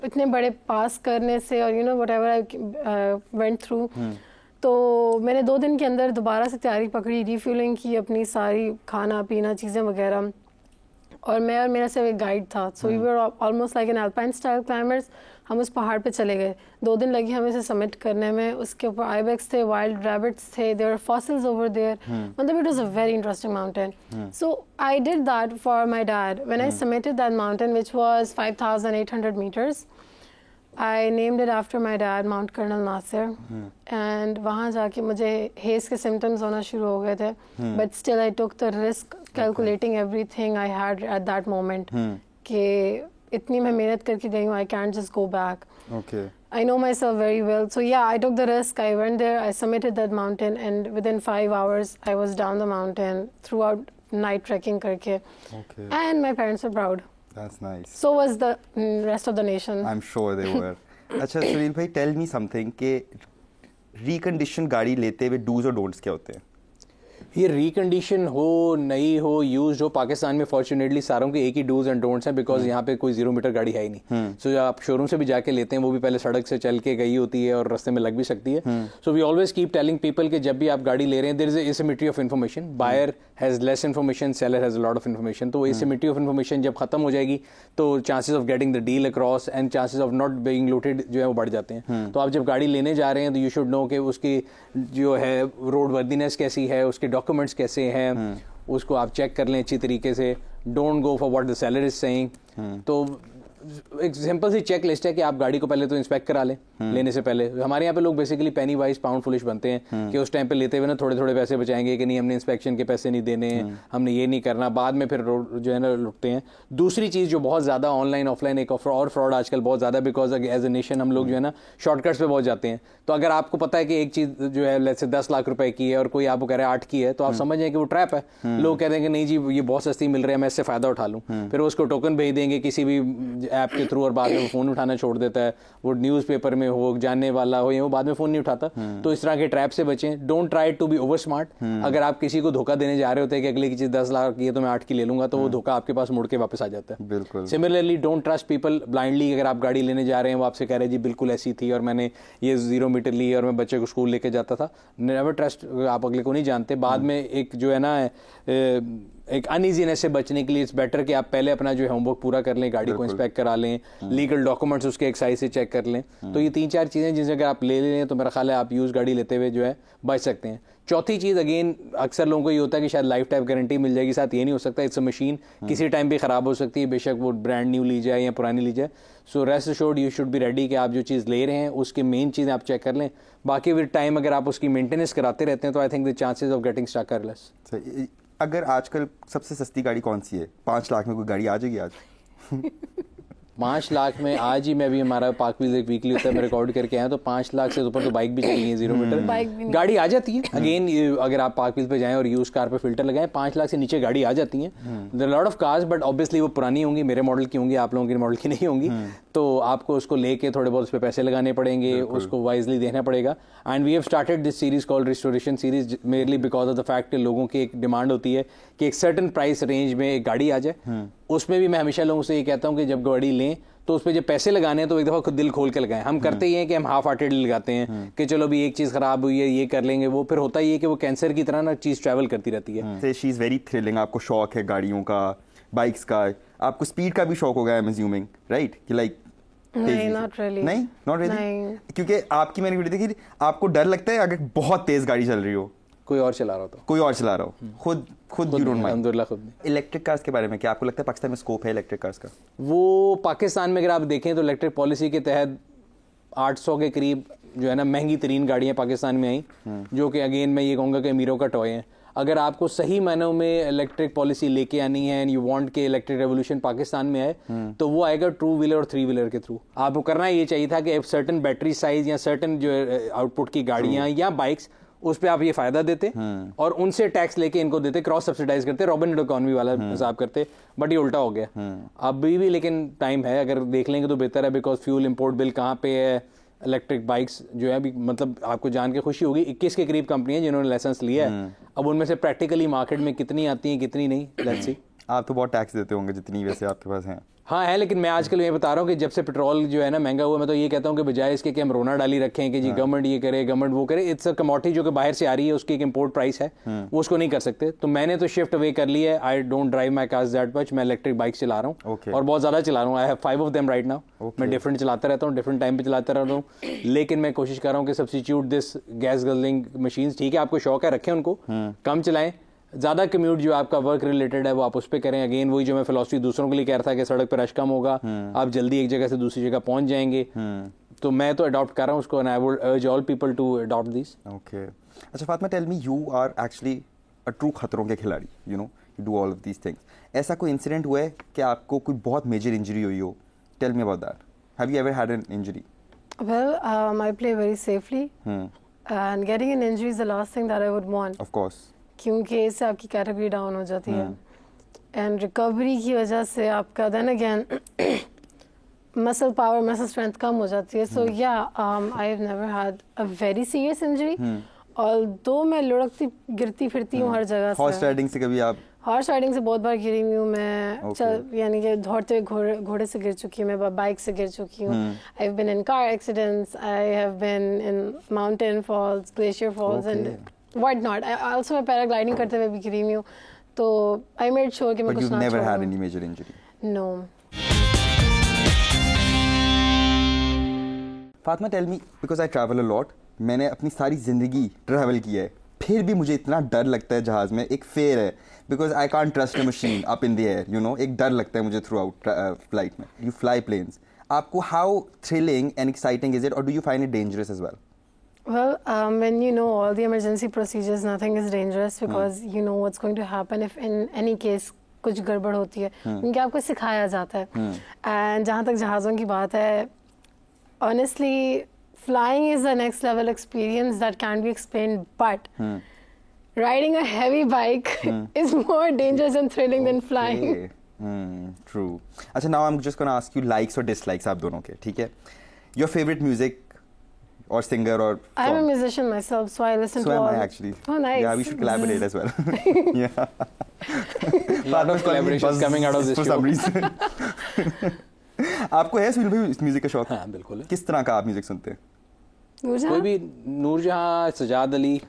इतने बड़े पास करने से, और you know whatever I went through. तो मैंने 2 दिन के अंदर दोबारा से तैयारी पकड़ी, रीफ्यूलिंग की अपनी सारी खाना पीना चीज़ें वगैरह, और मैं और मेरा सिर्फ एक गाइड था. So we were almost like an alpine style climbers. हम उस पहाड़ पे चले गए. 2 दिन लगे हमें इसे समिट करने में. उसके ऊपर आइबेक्स थे, वाइल्ड रैबिट्स थे, there were fossils over there. मतलब it was a very interesting mountain. So I did that for my dad when I summited that mountain which was 5800 meters. I named it after my dad, Mount Colonel Nasir. And वहाँ जाके मुझे has के symptoms होना शुरू हो गए थे. But still I took the risk, calculating everything I had at that moment. कि इतनी मैं मेहनत करके गई हूँ, I can't just go back. Okay. I know myself very well. So yeah, I took the risk. I went there, I summited that mountain, and within 5 hours I was down the mountain throughout night trekking करके. Okay. And my parents were proud. That's nice. So was the rest of the nation. I'm sure they were. अच्छा सुनील भाई, tell me something कि reconditioned गाड़ी लेते हुए do's और don'ts क्या होते हैं? ये रिकंडीशन हो, नई हो, यूज्ड हो, पाकिस्तान में फॉर्चुनेटली सारों के एक ही डूज एंड डोंट्स हैं, बिकॉज यहाँ पे कोई 0 मीटर गाड़ी है ही नहीं. सो आप शोरूम से भी जाके लेते हैं, वो भी पहले सड़क से चल के गई होती है और रास्ते में लग भी सकती है. So we always keep telling people कि जब भी आप गाड़ी ले रहे हैं, there is asymmetry of information. Buyer has less information, seller has a lot of information. तो एसिमेट्री ऑफ इन्फॉर्मेशन जब खत्म हो जाएगी तो chances of getting the deal across and chances of not being looted जो है वो बढ़ जाते हैं. तो आप जब गाड़ी लेने जा रहे हैं तो यू शुड नो कि उसकी जो है रोड वर्दीनेस कैसी है, उसके डॉक्यूमेंट्स कैसे हैं, उसको आप चेक कर लें अच्छी तरीके से. Don't go for what the seller is saying. तो एक सिंपल सी चेक लिस्ट है कि आप गाड़ी को पहले तो इंस्पेक्ट करा लें लेने से पहले. हमारे यहाँ पे लोग बेसिकली पेनी वाइज पाउंड फुलिश बनते हैं कि उस टाइम पे लेते हुए ना थोड़े थोड़े पैसे बचाएंगे कि नहीं हमने इंस्पेक्शन के पैसे नहीं देने, हमने ये नहीं करना, बाद में फिर जो है ना लुटते हैं. दूसरी चीज़ जो बहुत ज़्यादा ऑनलाइन ऑफलाइन एक और फ्रॉड आजकल बहुत ज़्यादा, बिकॉज एज ए नेशन हम लोग जो है ना शॉर्टकट्स पे बहुत जाते हैं. तो अगर आपको पता है कि एक चीज़ जो है लेट्स से 10 लाख रुपए की है और कोई आपको कह रहा है 8 की है, तो आप समझ जाए कि वो ट्रैप है. लोग कहते हैं कि नहीं जी ये बहुत सस्ती मिल रही है, मैं इससे फ़ायदा उठा लूँ. फिर उसको टोकन भेज देंगे किसी भी ऐप के थ्रू और बाद में वो फ़ोन उठाना छोड़ देता है. वो न्यूज़पेपर में हो, जानने वाला हो, या वो बाद में फ़ोन नहीं उठाता. तो इस तरह के ट्रैप से बचें. Don't try to be over smart. अगर आप किसी को धोखा देने जा रहे होते हैं कि अगले की चीज़ 10 लाख की है तो मैं 8 की ले लूंगा, तो वो धोखा आपके पास मुड़ के वापस आ जाता है. बिल्कुल. Similarly don't trust people blindly. अगर आप गाड़ी लेने जा रहे हैं, वो आपसे कह रहे हैं जी बिल्कुल ऐसी थी और मैंने ये 0 मीटर ली और मैं बच्चे को स्कूल लेके जाता था. Never trust. आप अगले को नहीं जानते. बाद में एक जो है ना एक अनइजीनेस से बचने के लिए इट्स बेटर कि आप पहले अपना जो है होमवर्क पूरा कर लें, गाड़ी को इंस्पेक्ट करा लें, लीगल डॉक्यूमेंट्स उसके एक्साइज से चेक कर लें. तो ये 3-4 चीज़ें जिनसे अगर आप ले लें तो मेरा ख्याल है आप यूज़ गाड़ी लेते हुए जो है बच सकते हैं. चौथी चीज़ अगेन अक्सर लोगों को ये होता है कि शायद लाइफ टाइम गारंटी मिल जाएगी. साथ ये नहीं हो सकता. इट्स अ मशीन, किसी टाइम भी ख़राब हो सकती है, बेशक वो ब्रांड न्यू ली जाए या पुरानी ली जाए. So rest assured you should be ready कि आप जो चीज़ ले रहे हैं उसके मेन चीज़ें आप चेक कर लें. बाकी विद टाइम अगर आप उसकी मेंटेनेंस कराते रहते हैं तो I think the chances of getting stuck are less. अगर आजकल सबसे सस्ती गाड़ी कौन सी है? 5 लाख में कोई गाड़ी आ जाएगी आज? 5 लाख में आज ही मैं भी हमारा पार्क व्हील्स एक वीकली होता है, मैं रिकॉर्ड करके आया तो 5 लाख से ऊपर तो बाइक भी चली है 0 मीटर गाड़ी आ जाती है. अगेन अगर आप पार्क व्हील्स पे जाएं और यूज कार पे फिल्टर लगाएं 5 लाख से नीचे गाड़ी आ जाती है. There lot of cars but obviously वो पुरानी होंगी, मेरे मॉडल की होंगी, आप लोगों के मॉडल की नहीं होंगी. तो आपको उसको लेके थोड़े बहुत उस पर पैसे लगाने पड़ेंगे, उसको वाइजली देना पड़ेगा. And we have started this series called restoration series mainly because of the fact कि लोगों की एक डिमांड होती है कि एक सर्टन प्राइस रेंज में एक गाड़ी आ जाए. उसमें भी मैं हमेशा लोगों से ये कहता हूँ कि जब गाड़ी लें तो उस पर जब पैसे लगाने हैं तो एक दफ़ा खुद दिल खोल के लगाएं. हम करते ही हैं कि हम हाफ हार्टेडली लगाते हैं कि चलो भी एक चीज़ खराब हुई है ये कर लेंगे. वो फिर होता ही है कि वो कैंसर की तरह ना चीज़ ट्रैवल करती रहती है. She is very thrilling. आपको शौक है गाड़ियों का, बाइक्स का, आपको स्पीड का भी शौक होगा आई एम अज्यूमिंग, राइट? कि लाइक नहीं, not really. not really? क्योंकि आपकी मैंने वीडियो देखी, आपको डर लगता है अगर बहुत तेज गाड़ी चल रही हो, कोई और चला रहा हो तो कोई और चला रहा हो, खुद you don't mind. अल्हम्दुलिल्लाह खुद. इलेक्ट्रिक कार्स के बारे में क्या आपको लगता है पाकिस्तान में स्कोप है इलेक्ट्रिक कार्स का? वो पाकिस्तान में अगर आप देखें तो इलेक्ट्रिक पॉलिसी के तहत 800 के करीब जो है ना महंगी तरीन गाड़ियाँ पाकिस्तान में आई, जो कि अगेन मैं ये कहूँगा कि अमीरों का टॉय है. अगर आपको सही मायनों में इलेक्ट्रिक पॉलिसी लेके आनी है एंड यू वांट के इलेक्ट्रिक रेवोल्यूशन पाकिस्तान में आए तो वो आएगा 2 व्हीलर और 3 व्हीलर के थ्रू. आपको करना ये चाहिए था कि सर्टन बैटरी साइज या सर्टन जो आउटपुट की गाड़ियाँ या बाइक्स उस पे आप ये फायदा देते और उनसे टैक्स लेके इनको देते, क्रॉस सब्सिडाइज करते, रॉबिन हुड इकोनॉमी वाला हिसाब करते, बट ये उल्टा हो गया। अभी भी लेकिन टाइम है, अगर देख लेंगे तो बेहतर है, बिकॉज फ्यूल इंपोर्ट बिल कहाँ पे है, इलेक्ट्रिक बाइक्स जो है अभी, मतलब आपको जान के खुशी होगी 21 के करीब कंपनी है जिन्होंने लाइसेंस लिया है। अब उनमें से प्रैक्टिकली मार्केट में कितनी आती हैं कितनी नहीं, लेट्स सी। आप तो बहुत टैक्स देते होंगे जितनी वैसे आपके पास हैं। हाँ है, लेकिन मैं आजकल ये बता रहा हूँ कि जब से पेट्रोल जो है ना महंगा हुआ, मैं तो ये कहता हूँ कि बजाय इसके कि हम रोना डाली रखें कि जी गवर्नमेंट ये करे गवर्नमेंट वो करे, इट्स अ कमोडिटी जो कि बाहर से आ रही है, उसकी एक इम्पोर्ट प्राइस है, वो उसको नहीं कर सकते। तो मैंने तो शिफ्ट अवे कर लिया है, I don't drive my cars that much, मैं इलेक्ट्रिक बाइक चला रहा हूँ और बहुत ज़्यादा चला रहा हूँ। I have 5 of them right now. मैं डिफरेंट चलाता रहता हूँ, डिफरेंट टाइम पे चलाता रहता हूँ, लेकिन मैं कोशिश कर रहा हूँ कि substitute this gas guzzling machine. ठीक है, आपको शौक है, रखें उनको, कम चलाएं, ज़्यादा कम्यूट जो आपका वर्क रिलेटेड है वो आप उस पर करें। अगेन वही जो मैं फिलॉसफी दूसरों के लिए कह रहा था कि सड़क पर रश कम होगा, आप जल्दी एक जगह से दूसरी जगह पहुंच जाएंगे, तो मैं तो अडॉप्ट कर रहा हूँ उसको, and I would urge all people to adopt this. Okay, अच्छा Fatima, tell me, you are actually a true Khatron Ke Khiladi, you know, you do all of these things. ऐसा कोई इंसिडेंट हुआ है कि आपको कोई बहुत मेजर इंजरी हुई हो? Tell me about that. Have you ever had an injury? Well, I play very safely, and getting an injury is the last thing that I would want. Of course. क्योंकि इससे आपकी category down हो जाती है, and recovery की वजह से आपका then again muscle power, muscle strength कम हो जाती है। So yeah I have never had a very serious injury, although मैं लुढ़कती गिरती फिरती हूँ हर जगह से। हॉर्स राइडिंग से कभी आप? हॉर्स राइडिंग से बहुत बार गिरी हुई हूँ मैं, यानी कि दौड़ते हुए घोड़े से गिर चुकी हूँ मैं, बाइक से गिर चुकी हूँ। I have been in car accidents, I have been in mountain falls, glacier falls and what not. Also मैं पैराग्लाइडिंग करते हुए भी गिरी हुई हूँ, तो आई मेड श्योर कि मैं कुछ ना छोड़ूं। But you've never had any major injury? No. Fatima, tell me, because I travel a lot, मैंने अपनी सारी ज़िंदगी ट्रैवल किया है, फिर भी मुझे इतना डर लगता है जहाज़ में। एक फेयर है, because I can't trust a machine up in the air, you know, एक डर लगता है मुझे थ्रू आउट फ्लाइट में। यू फ्लाई प्लेन्स, आपको how thrilling and exciting is it, और do you find it dangerous as well? Well, when you know all the emergency procedures, nothing is dangerous because you know what's going to happen if in any case कुछ गड़बड़ होती है, क्योंकि आपको सिखाया जाता है। And जहाँ तक जहाज़ों की बात है, honestly, flying is the next level experience that can't be explained, but riding a heavy bike is more dangerous and thrilling than flying. True. अच्छा, now I'm just gonna ask you likes or dislikes आप दोनों के, ठीक है? Your favorite music or singer or song? I'm a musician myself, so I listen to all. So am I actually. Oh, nice. Yeah, we should collaborate as well. Yeah. Lot of collaborations coming out of this for show. some reason. आपको है सुनील भाई music का शौक? हाँ बिल्कुल है। किस तरह का आप म्यूजिक सुनते हैं? कोई भी, नूरजहां, सजाद अली।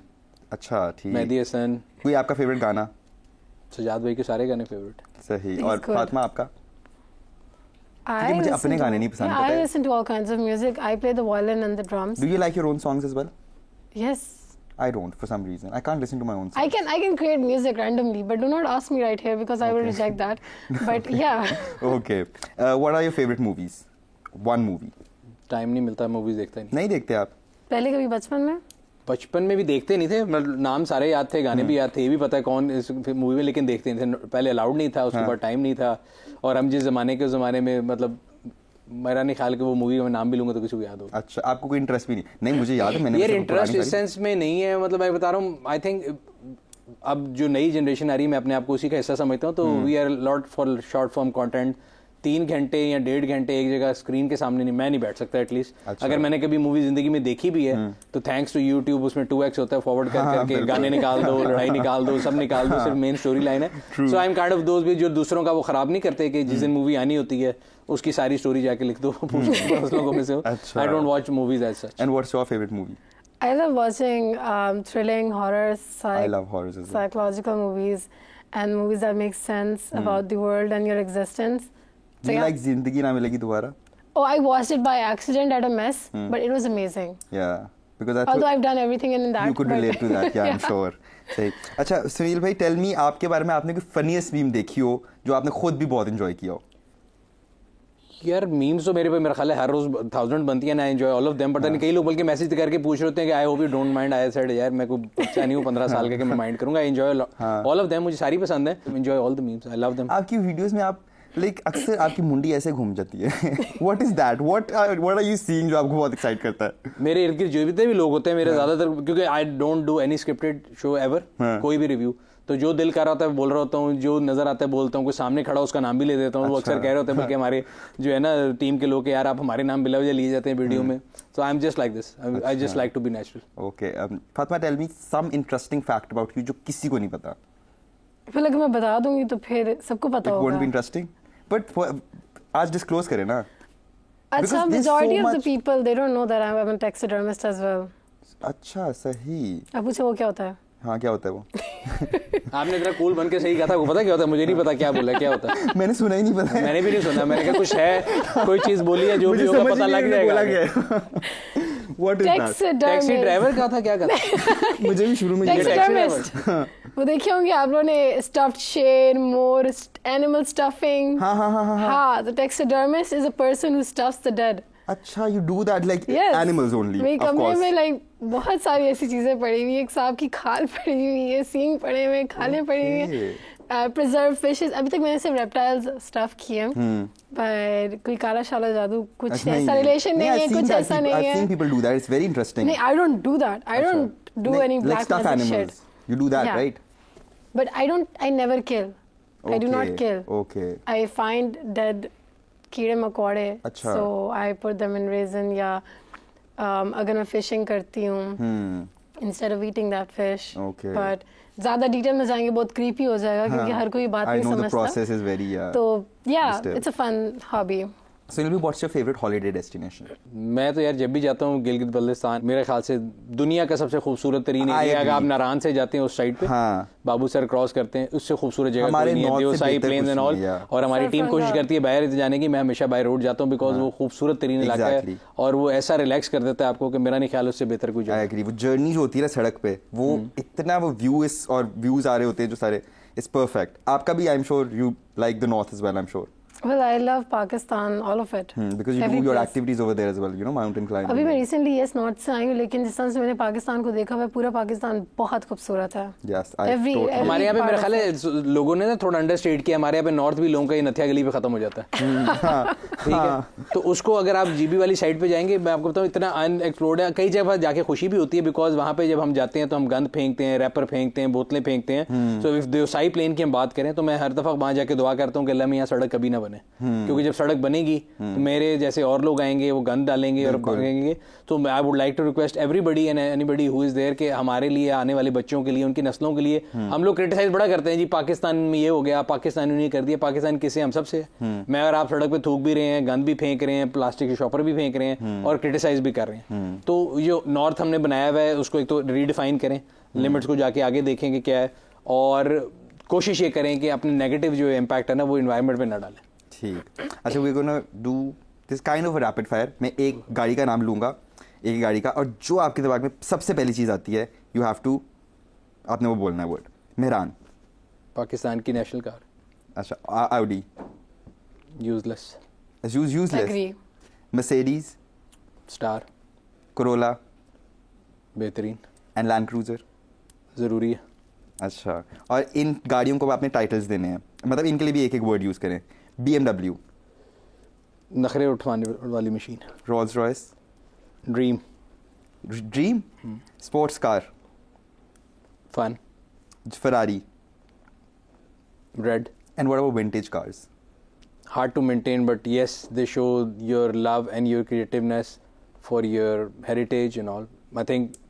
अच्छा, ठीक। मेहदी हसन। कोई आपका फेवरेट गाना? सजाद भाई के सारे गाने फेवरेट। सही। और फातिमा आपका? मुझे अपने गाने नहीं पसंद। I listen to all kinds of music. I play the violin and the drums. Do you like your own songs as well? Yes. I don't, for some reason. I can't listen to my own songs. I can create music randomly, but do not ask me right here because I will reject that. But yeah. Okay. What are your favorite movies? One movie. Time नहीं मिलता, movies देखता ही नहीं देखते आप? पहले कभी बचपन में? बचपन में भी देखते नहीं थे, मतलब नाम सारे याद थे, गाने भी याद थे, ये भी पता है कौन इस मूवी में, लेकिन देखते नहीं थे। पहले अलाउड नहीं था, उसके बाद टाइम नहीं था, और हम जिस जमाने के ज़माने में, मतलब मेरा नहीं ख्याल कि वो मूवी में नाम भी लूंगा तो किसी को याद होगा। अच्छा, आपको कोई इंटरेस्ट भी नहीं? नहीं, मुझे याद है, मैंने यार इंटरेस्ट इस सेंस में नहीं है, मतलब मैं बता रहा हूँ, आई थिंक अब जो नई जनरेशन आ रही है, मैं अपने आप को उसी का हिस्सा समझता हूँ, तो we are lot for short form content. 3 घंटे या 1.5 घंटे एक जगह स्क्रीन के सामने मैं नहीं बैठ सकता एटलीस्ट। अच्छा। अगर मैंने कभी मूवी जिंदगी में देखी भी है तो थैंक्स टू यूट्यूब उसमें 2x होता है, फॉरवर्ड करके गाने निकाल दो, लड़ाई निकाल दो, सब निकाल दो, सिर्फ मेन स्टोरी लाइन है। So I am kind of those भी जो दूसरों का वो खराब नहीं करते कि जिस दिन मूवी आनी होती है उसकी सारी स्टोरी जाके लिख दो लोगों में से। I don't watch movies as such. And what's your favourite movie? I love watching thrilling, horror, I love horrors as well. Psychological movies and movies that make sense about the world and your existence. Do you like Zindagi Na Milegi Dobara? Oh, I watched it by accident at a mess, but it was amazing. Yeah, because although I've done everything in that. You could relate to that, yeah, I'm sure. सही। अच्छा सुनील भाई, tell me, आपके बारे में आपने कोई funniest meme देखी हो जो आपने खुद भी बहुत एंजॉय किया हो? यार मीम्स तो मेरे पे मेरा ख्याल है हर रोज 1000 बनती है ना, एंजॉय ऑल ऑफ देम। पता नहीं कई लोग बल्कि मैसेज करके पूछ रहे होते हैं कि I hope you don't mind. I said यार मैं कोई बच्चा नहीं हूँ 15 साल का कि मैं माइंड करूंगा। एंजॉय ऑल ऑफ देम, मुझे सारी पसंद है, enjoy all the memes, I love them. आपकी वीडियोस में आप लाइक अक्सर आपकी मुंडी ऐसे घूम जाती है. What is that? What are you seeing जो आपको बहुत एक्साइट करता है? मेरे इर्द गिर्द जो भी लोग होते हैं मेरे ज्यादातर, क्योंकि I don't do any scripted show ever, कोई भी रिव्यू, तो जो दिल कर रहा होता है बोल रहा होता हूँ, जो नजर आता है बोलता हूँ, कोई सामने खड़ा उसका नाम भी ले देता हूँ. वो अक्सर कह रहे होते हैं बल्कि हमारे जो है ना टीम के लोग, यार आप हमारे नाम बिला वजह लिए जाते हैं वीडियो में. So I am just like this, I just like to be natural. Okay, Fatima tell me some interesting fact about you जो किसी को नहीं पता. फिर अगर मैं बता दूंगी तो फिर सबको पता It होगा. won't be interesting, but आज डिस्क्लोज करें ना. अच्छा, Because there's majority so of the much- people they don't know that I'm a taxidermist as well. अच्छा, सही. अब पूछो वो क्या होता है? हाँ, क्या होता है वो? आपने इतना कूल बन के सही कहा था, वो पता क्या होता है? मुझे नहीं पता क्या बोला, क्या होता है. मैंने सुना ही नहीं पता. मैंने भी नहीं सुना. मैंने कहा कुछ है, कोई चीज बोली है, जो भी होगा पता लग जाएगा. What is that? Taxi Taxidermist. Driver का था, क्या था? मुझे भी शुरू में ये Taxidermist. वो देखे होंगे आप लोगों ने, स्टफ्ड शेर, मोर, एनिमल स्टफिंग. हाँ, the taxidermist is a person who stuffs the dead. अच्छा, you do that like Yes. animals only, मेरे of कमरे course. में लाइक बहुत सारी ऐसी चीजें पड़ी हुई है. एक सांप की खाल पड़ी हुई है, सींग पड़े हुए, खालें पड़ी हुई हैं. Preserve fishes. अभी तक मैंने सिर्फ रेप्टाइल्स स्टफ किए, पर कोई काला शाला जादू कुछ ऐसा रिलेशन नहीं है, कुछ ऐसा नहीं I've seen है. people do that. It's very interesting. नहीं, I don't do that. I don't do any like black stuffed magic animals. shit. You do that, Yeah. right? But I never kill. I do not Okay, kill. Okay. I find dead कीड़े मकोड़े. अच्छा. So I put them in resin, या अगर मैं fishing करती हूँ, instead of eating that fish. Okay. But ज़्यादा detail में जाएंगे बहुत क्रीपी हो जाएगा, क्योंकि हर कोई बात I नहीं know the समझता. process is very तो yeah, disturbed. it's a fun hobby. So, Nilvi, what's your favorite holiday destination? मैं तो यार जब भी जाता हूँ गिलगित बल्तिस्तान, मेरे ख्याल से दुनिया का सबसे खूबसूरत तरीन I एरिया. अगर आप agree. नारायण से जाते हैं उस साइड पे, हाँ. बाबू सर क्रॉस करते हैं, उससे खूबसूरत जगह हमारे कोई नहीं है. north से देवसाई बेहतर प्लेन्स कुछ एंड ऑल. नहीं है. और हमारी टीम कोशिश Surfanga. करती है बाहर जाने की. मैं हमेशा बाय रोड जाता हूँ, बिकॉज वो खूबसूरत तरीन इलाका है Exactly. और वो ऐसा रिलैक्स कर देता है आपको कि मेरा नहीं ख्याल उससे बेहतर कोई I जगह. agree. वो जर्नी जो होती है ना सड़क पे, वो इतना वो व्यूज और व्यूज आ रहे होते हैं जो सारे, इट्स परफेक्ट. आपका भी I am sure you like the north as well, I am sure. Well, I love Pakistan, all of it. Because you Every do your place. activities over there as well, you know, mountain climbing. अभी मैं recently north से आई हूँ, लेकिन जिस तरह से मैंने पाकिस्तान को देखा हुआ, पूरा पाकिस्तान बहुत खूबसूरत है. Yes, I Every- totally. हमारे यहाँ पे part मेरा of ख्याल है लोगों ने ना थोड़ा अंडरस्टेट किया. हमारे यहाँ पे नॉर्थ भी लोगों का ये नथिया गली पे खत्म हो जाता है. ठीक है, तो उसको अगर आप जीबी वाली साइड पे जाएंगे, मैं आपको बताऊँ इतना अनएक्सप्लोर्ड है. कई जगह जाके खुशी भी होती है, बिकॉज वहाँ पे जब हम जाते हैं तो हम गंद फेंकते हैं, रैपर फेंकते हैं, बोतलें फेंकते हैं. सो इफ देवसाई प्लेन की हम बात करें तो मैं हर दफा वहाँ जाके दुआ करता हूँ कि अल्लाह में यहाँ सड़क कभी ना बने, क्योंकि जब सड़क बनेगी तो मेरे जैसे और लोग आएंगे, वो गंद डालेंगे और भागेंगे. तो I would like to request everybody and anybody who is there कि हमारे लिए, आने वाले बच्चों के लिए, उनकी नस्लों के लिए, हम लोग क्रिटिसाइज बड़ा करते हैं जी पाकिस्तान में ये हो गया, पाकिस्तान ने कर दिया. पाकिस्तान किसे? हम सबसे. मैं और आप सड़क पे थूक भी रहे हैं, गंद भी फेंक रहे हैं, प्लास्टिक के शॉपर भी फेंक रहे हैं और क्रिटिसाइज भी कर रहे हैं. तो जो नॉर्थ हमने बनाया हुआ है उसको एक तो रीडिफाइन करें, लिमिट्स को जाके आगे देखेंगे क्या है, और कोशिश ये करें कि अपने नेगेटिव जो इम्पैक्ट है ना वो इन्वायरमेंट पे ना डालें. ठीक. अच्छा, we gonna do this kind of rapid fire. मैं एक गाड़ी का नाम लूंगा, एक गाड़ी का, और जो आपके दिमाग में सबसे पहली चीज आती है, यू हैव टू, आपने वो बोलना है वर्ड. मेहरान. पाकिस्तान की नेशनल कार. अच्छा, Audi. Useless. Useless. Agree. Mercedes. Star. Corolla. बेहतरीन. And land cruiser. ज़रूरी है. अच्छा, और इन गाड़ियों को आपने टाइटल्स देने हैं, मतलब इनके लिए भी एक एक वर्ड यूज करें. BMW. नखरे उठवाने वाली machine. Rolls Royce. Dream. Dream. Sports car. Fun. Ferrari. Red. And what about vintage cars? Hard to maintain, but yes, they show your love and your creativeness for your heritage and all. I think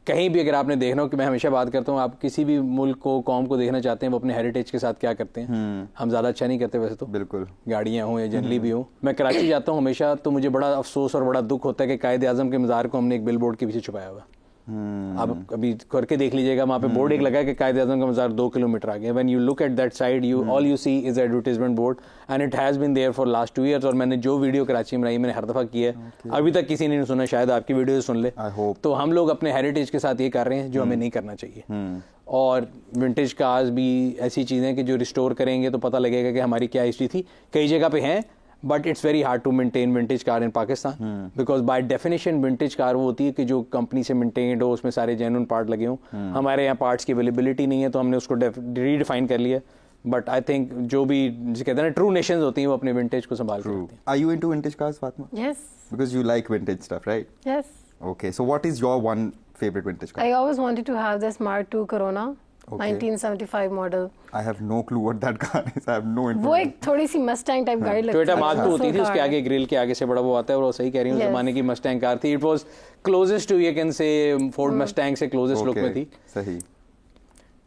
कहीं भी अगर आपने देखना हो, कि मैं हमेशा बात करता हूँ, आप किसी भी मुल्क को, कौम को देखना चाहते हैं वो अपने हेरिटेज के साथ क्या करते हैं. हम ज़्यादा अच्छा नहीं करते वैसे तो, बिल्कुल. गाड़ियाँ हों या जनरली भी हो. मैं कराची जाता हूँ हमेशा, तो मुझे बड़ा अफसोस और बड़ा दुख होता है कि कायद आज़म के मज़ार को हमने एक बिल बोर्ड के पीछे छुपाया हुआ. आप अभी करके देख लीजिएगा, वहाँ पे बोर्ड एक लगा है कि कायद आज़म का मज़ार 2 किलोमीटर आगे. When you look at that side, you all you see is advertisement board and it has been there for last 2 years. और मैंने जो वीडियो कराची में बनाई, मैंने हर दफ़ा की है, अभी तक किसी ने नहीं सुना. शायद आपकी वीडियो सुन ले. I hope. तो हम लोग अपने हेरिटेज के साथ ये कर रहे हैं जो हमें नहीं करना चाहिए. और विंटेज कार्स भी ऐसी चीज़ें कि जो रिस्टोर करेंगे तो पता लगेगा कि हमारी क्या हिस्ट्री थी. कई जगह पे हैं, but it's very hard to maintain vintage car in Pakistan, because by definition vintage car वो होती है कि जो कंपनी से मेंटेन्ड हो, उसमें सारे जेन्युइन पार्ट लगे हों. हमारे यहाँ पार्ट्स की अवेलेबिलिटी नहीं है, तो हमने उसको रीडिफाइन कर लिया. बट आई थिंक जो भी जिसे कहते हैं ना ट्रू नेशंस होती हैं वो अपने विंटेज को संभाल के रखती हैं. Are you into vintage cars, Fatma? Yes. Because you like vintage stuff, right? Yes. Okay, so what is your one favorite vintage car? I always wanted to have this Mark II Corona, Okay. 1975 model. I have no clue what that car is. I have no वो information. एक थोड़ी सी Mustang type गाड़ी लगती Toyota है. Mark 2 होती थी, उसके car. आगे ग्रिल के आगे से बड़ा वो आता है और वो सही कह रही हूँ, Yes. जमाने की मस्टैंग कार थी. It was closest to you can say Ford Mustang से क्लोजेस्ट लुक में थी. सही.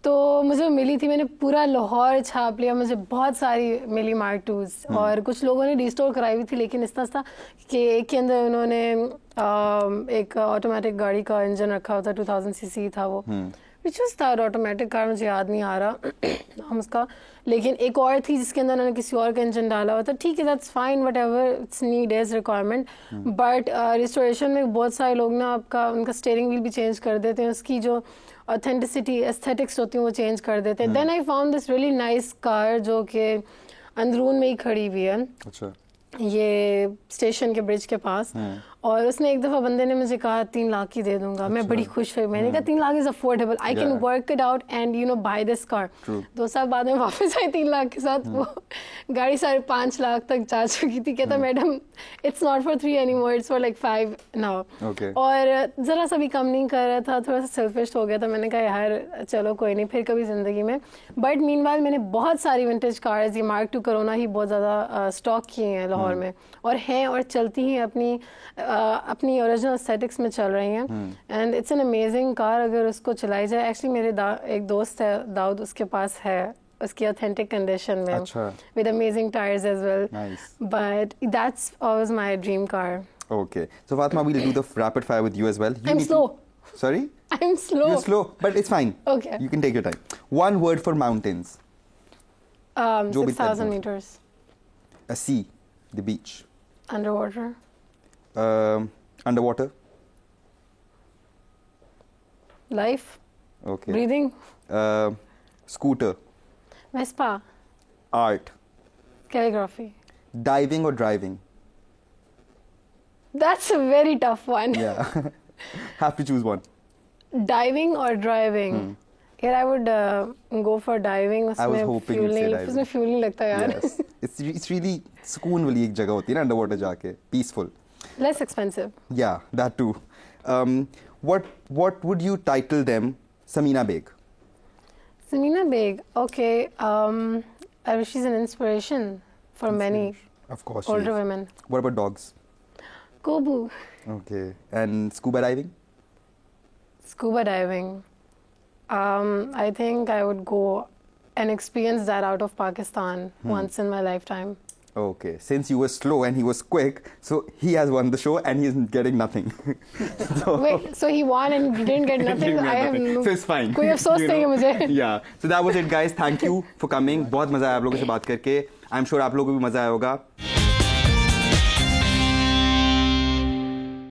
तो मुझे मिली थी, मैंने पूरा लाहौर छाप लिया, मुझे बहुत सारी मिली मार्क टूज. और कुछ लोगों ने रिस्टोर कराई हुई थी, लेकिन इस तरह था कि एक के अंदर उन्होंने एक ऑटोमेटिक गाड़ी का इंजन रखा हुआ था, 2000 सीसी था वो, विच वाज था ऑटोमेटिक कार, मुझे याद नहीं आ रहा नाम उसका. लेकिन एक और थी जिसके अंदर उन्होंने किसी और का इंजन डाला हुआ था. ठीक है, that's fine, whatever it's need as requirement. But restoration में बहुत सारे लोग ना आपका उनका स्टीयरिंग व्हील भी चेंज कर देते हैं, उसकी जो ऑथेंटिसिटी एस्थेटिक्स होती हैं वो चेंज कर देते हैं. Then I found this really nice car जो कि अंदरून में ही खड़ी हुई है. अच्छा. ये स्टेशन के ब्रिज के पास. और उसने एक दफ़ा बंदे ने मुझे कहा 3 लाख की दे दूंगा. मैं बड़ी खुश हुई. मैंने कहा 3 lakh is affordable, I can work it out and you know buy this car. 2 साल बाद में वापस आई 3 लाख के साथ. वो गाड़ी 5.5 लाख तक जा चुकी थी. कहता madam it's not for 3 any more, it's for like 5 now. और ज़रा सा भी कम नहीं कर रहा था, थोड़ा सा सेल्फिश हो गया था. मैंने कहा यार चलो कोई नहीं, फिर कभी ज़िंदगी में. बट मीनवाइल मैंने बहुत सारी विंटेज कार्स, ये मार्क II कोरोना ही बहुत ज़्यादा स्टॉक किए हैं लाहौर में, और हैं और चलती हैं अपनी ओरिजिनल एस्थेटिक्स में चल रही हैं. And it's an amazing car अगर उसको चलाई जाए. एक्चुअली मेरे एक दोस्त है दाऊद, उसके पास है उसकी ऑथेंटिक कंडीशन में, with amazing tyres as well. But that's always my dream car. Okay, so Fatma, we'll do the rapid fire with you as well. I'm slow. Sorry? I'm slow. You're slow, but it's fine. Okay. You can take your time. One word for mountains. 6,000 meters. A sea. The beach. Underwater. Underwater. Life. Okay. Breathing. Scooter. Vespa. Art. Calligraphy. Diving or driving? That's a very tough one. Yeah. Have to choose one. Diving or driving? Here I would go for diving. I was hoping you'd say diving. उसमें fuel नहीं लगता यार. Yes. It's really सुकून वाली एक जगह होती है ना अंडरवाटर जाके. Peaceful. Less expensive. Yeah, that too. What would you title them? Samina Beg. Samina Beg. Okay. She's an inspiration for many Of course. older women. What about dogs? Kobu. Okay. And scuba diving? Scuba diving. I think I would go and experience that out of Pakistan once in my lifetime. Okay. Since you were slow and he was quick, so he has won the show and he's getting nothing. Wait, so he won and didn't get nothing? I have no. So it's fine. कोई अफसोस नहीं है मुझे. Yeah. So that was it, guys. Thank you for coming. बहुत मजा आया आप लोगों से बात करके. I'm sure आप लोगों को भी मजा आया होगा.